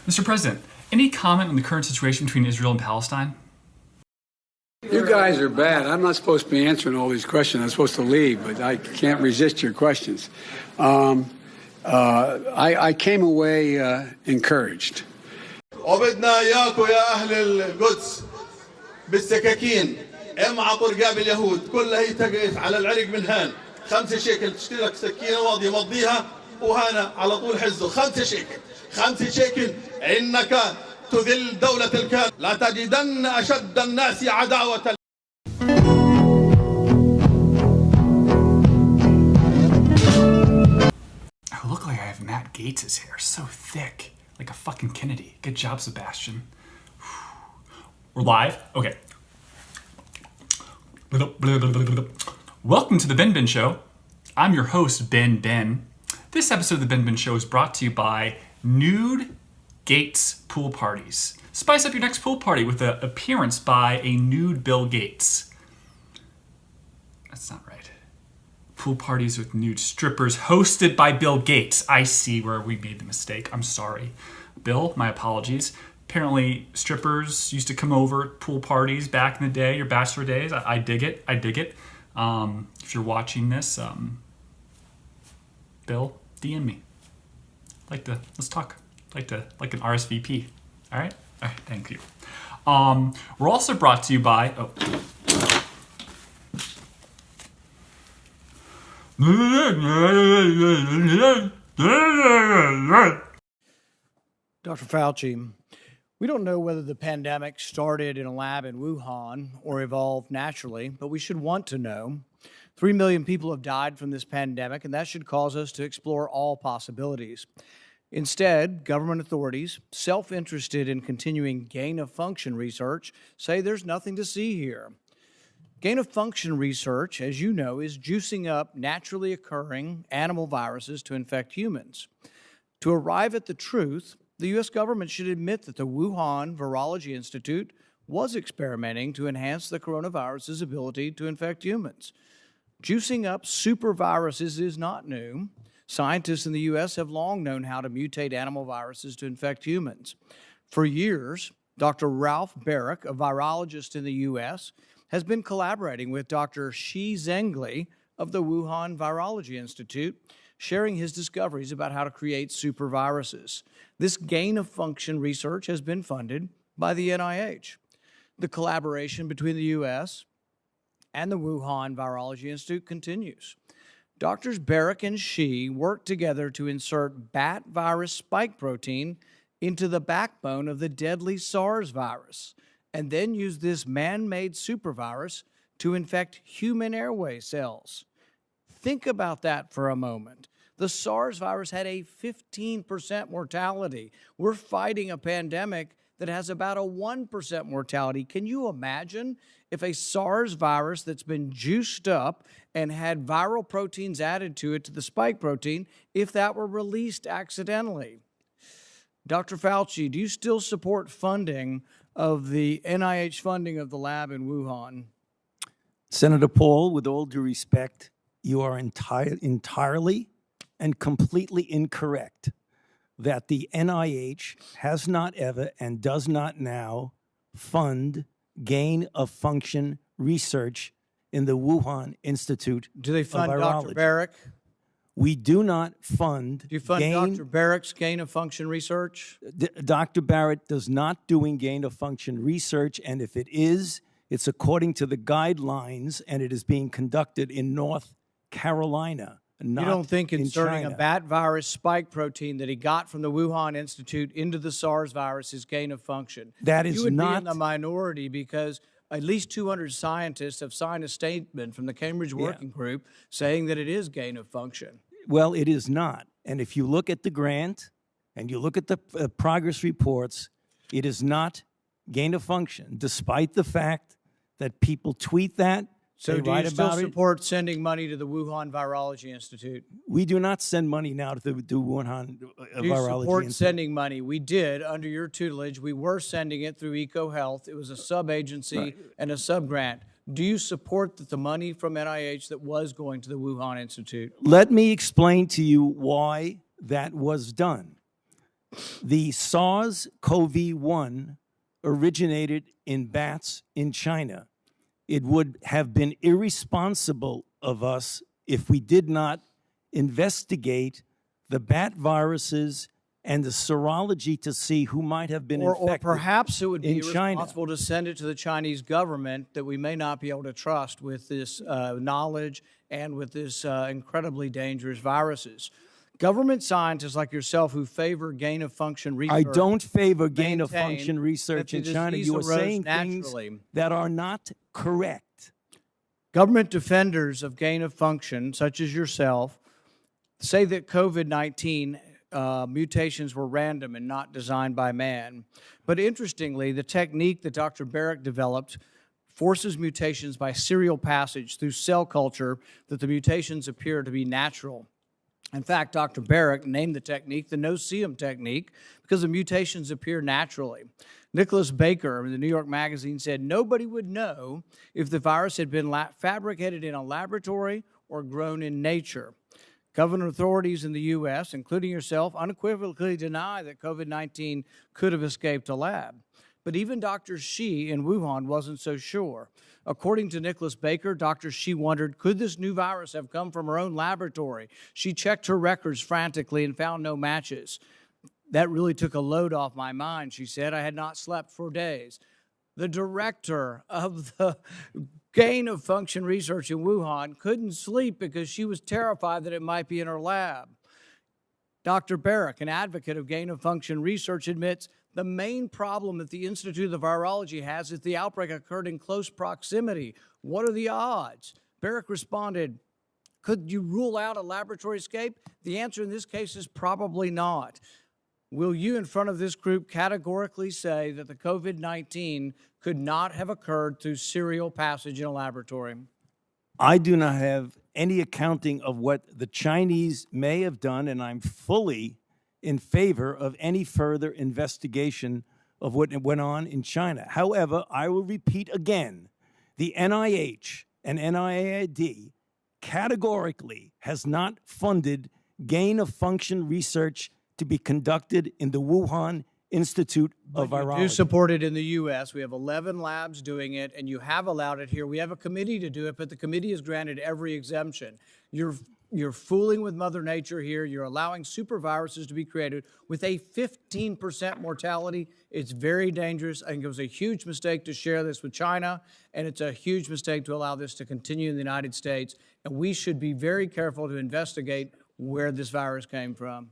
Mr. President, any comment on the current situation between Israel and Palestine? You guys are bad. I'm not supposed to be answering all these questions. I'm supposed to leave, but I can't resist your questions. I came away encouraged. وبدنا اياكم يا اهل القدس بالسكاكين امعطوا رقاب اليهود كلها هي تقف على العرق من هان 5 شيكل تشتري لك سكينه واضيه مضيها وهنا على طول حزه 5 شيكل 5 شيكل انك تذل دولة الكافر لا تجدن أشد الناس عداوة. I look like I have Matt Gates' hair, so thick, like a fucking Kennedy. Good job, Sebastian. We're live? Okay. Welcome to the BenBen Show. I'm your host, BenBen. This episode of the BenBen Show is brought to you by Nude Gates Pool Parties. Spice up your next pool party with an appearance by a nude Bill Gates. That's not right. Pool parties with nude strippers hosted by Bill Gates. I see where we made the mistake. I'm sorry. Bill, my apologies. Apparently strippers used to come over at pool parties back in the day, your bachelor days. I dig it. I dig it. If you're watching this, Bill, DM me. Let's talk. Like an RSVP. All right, thank you. We're also brought to you by Dr. Fauci, we don't know whether the pandemic started in a lab in Wuhan or evolved naturally, but we should want to know. 3 million people have died from this pandemic, and that should cause us to explore all possibilities. Instead, government authorities, self-interested in continuing gain-of-function research, say there's nothing to see here. Gain-of-function research, as you know, is juicing up naturally occurring animal viruses to infect humans. To arrive at the truth, the U.S. government should admit that the Wuhan Virology Institute was experimenting to enhance the coronavirus's ability to infect humans. Juicing up superviruses is not new. Scientists in the U.S. have long known how to mutate animal viruses to infect humans. For years, Dr. Ralph Baric, a virologist in the U.S., has been collaborating with Dr. Shi Zhengli of the Wuhan Virology Institute, sharing his discoveries about how to create superviruses. This gain-of-function research has been funded by the NIH. The collaboration between the U.S. and the Wuhan Virology Institute continues. Doctors Baric and Shi worked together to insert bat virus spike protein into the backbone of the deadly SARS virus, and then use this man-made supervirus to infect human airway cells. Think about that for a moment. The SARS virus had a 15% mortality. We're fighting a pandemic that has about a 1% mortality. Can you imagine if a SARS virus that's been juiced up and had viral proteins added to it, to the spike protein, if that were released accidentally? Dr. Fauci, do you still support funding of the NIH funding of the lab in Wuhan? Senator Paul, with all due respect, you are entirely and completely incorrect that the NIH has not ever and does not now fund gain-of-function research in the Wuhan Institute of Virology. Do they fund Dr. Baric? We do not fund. Do you fund Dr. Baric's gain-of-function research? Dr. Barrett does not doing gain-of-function research, and if it is, it's according to the guidelines, and it is being conducted in North Carolina. You don't think inserting a bat virus spike protein that he got from the Wuhan Institute into the SARS virus is gain of function? That is not. You would be in the minority because at least 200 scientists have signed a statement from the Cambridge Working Group saying that it is gain of function. Well, it is not. And if you look at the grant and you look at the progress reports, it is not gain of function, despite the fact that people tweet that. So do you still support sending money to the Wuhan Virology Institute? We do not send money now to the Wuhan Virology Institute. Do you support sending money? We did under your tutelage. We were sending it through EcoHealth. It was a sub-agency and a sub-grant. Do you support the money from NIH that was going to the Wuhan Institute? Let me explain to you why that was done. The SARS-CoV-1 originated in bats in China. It would have been irresponsible of us if we did not investigate the bat viruses and the serology to see who might have been Or infected. perhaps it would be in China. irresponsible to send it to the Chinese government that we may not be able to trust with this knowledge and with this incredibly dangerous viruses. Government scientists like yourself who favor gain-of-function research. I don't favor gain-of-function maintain research that in the China. disease You are arose saying naturally. things that are not correct. Government defenders of gain-of-function, such as yourself, say that COVID-19 mutations were random and not designed by man. But interestingly, the technique that Dr. Barrick developed forces mutations by serial passage through cell culture that the mutations appear to be natural. In fact, Dr. Barrick named the technique the no-see-'em technique because the mutations appear naturally. Nicholas Baker in the New York Magazine said nobody would know if the virus had been fabricated in a laboratory or grown in nature. Government authorities in the U.S., including yourself, unequivocally deny that COVID-19 could have escaped a lab. But even Dr. Shi in Wuhan wasn't so sure. According to Nicholas Baker, Dr. Shi wondered, could this new virus have come from her own laboratory? She checked her records frantically and found no matches. That really took a load off my mind, she said. I had not slept for days. The director of the gain-of-function research in Wuhan couldn't sleep because she was terrified that it might be in her lab. Dr. Barrick, an advocate of gain-of-function research, admits the main problem that the Institute of Virology has is the outbreak occurred in close proximity. What are the odds? Barrick responded, could you rule out a laboratory escape? The answer in this case is probably not. Will you, in front of this group, categorically say that the COVID-19 could not have occurred through serial passage in a laboratory? I do not have any accounting of what the Chinese may have done, and I'm fully in favor of any further investigation of what went on in China. However, I will repeat again, the NIH and NIAID categorically has not funded gain-of-function research to be conducted in the Wuhan Institute of Virology. You support it in the U.S. We have 11 labs doing it, and you have allowed it here. We have a committee to do it, but the committee has granted every exemption. You're fooling with Mother Nature here. You're allowing super viruses to be created with a 15% mortality. It's very dangerous. I think it was a huge mistake to share this with China, and it's a huge mistake to allow this to continue in the United States. And we should be very careful to investigate where this virus came from.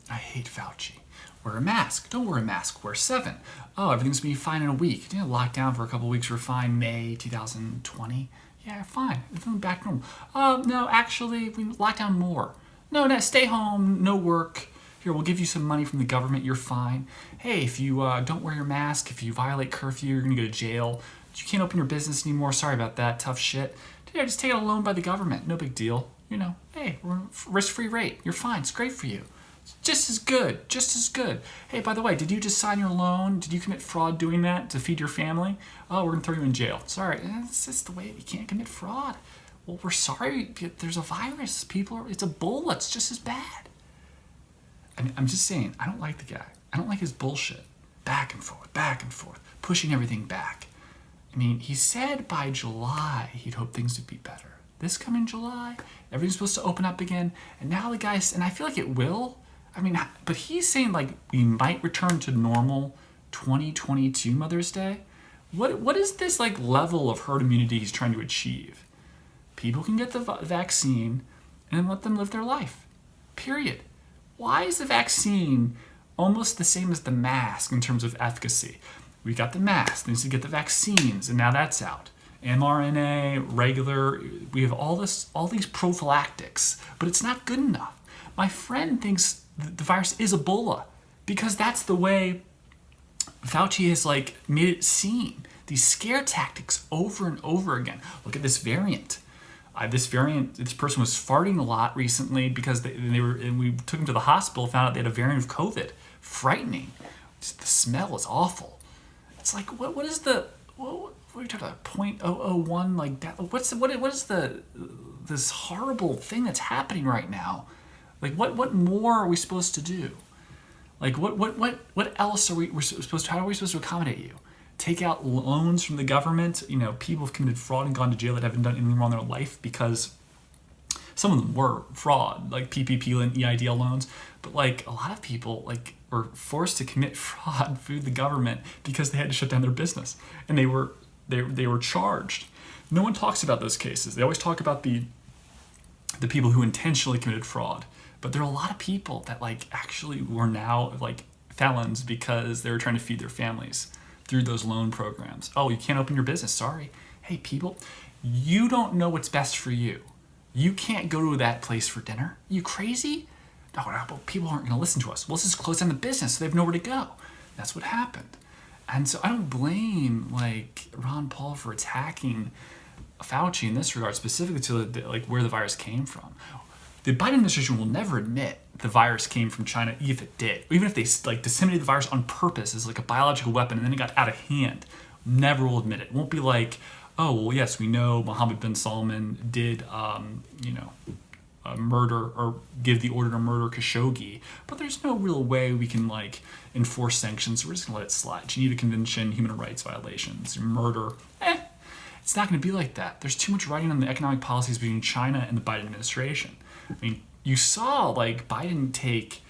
I hate Fauci. Wear a mask. Don't wear a mask. Wear 7. Oh, everything's going to be fine in a week. Yeah, lockdown for a couple of weeks. We're fine. May 2020. Yeah, fine. Everything back normal. No, actually, we lock down more. No, stay home. No work. Here, we'll give you some money from the government. You're fine. Hey, if you don't wear your mask, if you violate curfew, you're going to go to jail. You can't open your business anymore. Sorry about that. Tough shit. Yeah, just take out a loan by the government. No big deal. You know, hey, we're risk-free rate. You're fine. It's great for you. Just as good, just as good. Hey, by the way, did you just sign your loan? Did you commit fraud doing that to feed your family? Oh, we're gonna throw you in jail. Sorry, it's just the way you can't commit fraud. Well, we're sorry, there's a virus. It's Ebola, it's just as bad. I mean, I'm just saying, I don't like the guy. I don't like his bullshit. Back and forth, pushing everything back. I mean, he said by July he'd hope things would be better. This coming July, everything's supposed to open up again, and now the guy's, and I feel like it will. I mean, but he's saying like we might return to normal 2022 Mother's Day. What is this like level of herd immunity he's trying to achieve? People can get the vaccine and let them live their life. Period. Why is the vaccine almost the same as the mask in terms of efficacy? We got the mask, then we need to get the vaccines, and now that's out. mRNA, regular, we have all these prophylactics, but it's not good enough. My friend thinks the virus is Ebola because that's the way Fauci has like made it seem. These scare tactics over and over again. Look at this variant. This person was farting a lot recently because and we took him to the hospital, found out they had a variant of COVID. Frightening. Just the smell is awful. It's like, what are you talking about? 0.001 like that? What is this horrible thing that's happening right now? Like what more are we supposed to do? Like, what else are we're supposed to, how are we supposed to accommodate you? Take out loans from the government? You know, people have committed fraud and gone to jail that haven't done anything wrong in their life because some of them were fraud, like PPP and EIDL loans. But like a lot of people like were forced to commit fraud through the government because they had to shut down their business, and they were charged. No one talks about those cases. They always talk about the people who intentionally committed fraud. But there are a lot of people that like actually were now like felons because they were trying to feed their families through those loan programs. Oh, you can't open your business. Sorry. Hey, people, you don't know what's best for you. You can't go to that place for dinner. You crazy? No, but people aren't going to listen to us. Well, let's just close down the business so they have nowhere to go. That's what happened. And so I don't blame like Ron Paul for attacking Fauci in this regard, specifically to like where the virus came from. The Biden administration will never admit the virus came from China, even if it did. Even if they like disseminated the virus on purpose as like a biological weapon and then it got out of hand, never will admit it. It won't be like, oh, well, yes, we know Mohammed bin Salman did, murder or give the order to murder Khashoggi, but there's no real way we can like enforce sanctions. So we're just gonna let it slide. Geneva Convention, human rights violations, murder. It's not going to be like that. There's too much writing on the economic policies between China and the Biden administration. I mean, you saw like Biden take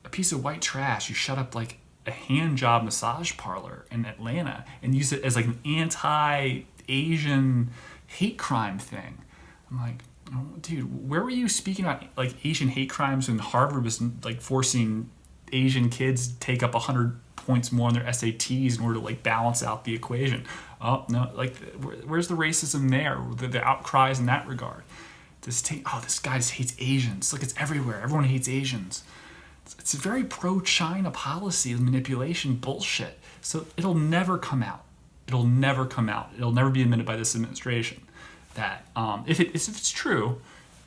a piece of white trash. You shut up like a hand job massage parlor in Atlanta and use it as like an anti-Asian hate crime thing. I'm like, oh, dude, where were you speaking about like Asian hate crimes when Harvard was like forcing Asian kids to take up 100 points more on their SATs in order to like balance out the equation? Oh no, like where's the racism there? The outcries in that regard. This guy just hates Asians. Look, it's everywhere. Everyone hates Asians. It's a very pro-China policy of manipulation bullshit. So it'll never come out. It'll never come out. It'll never be admitted by this administration that if it's true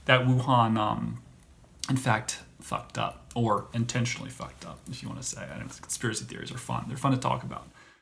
that Wuhan in fact fucked up or intentionally fucked up, if you want to say. I know conspiracy theories are fun. They're fun to talk about.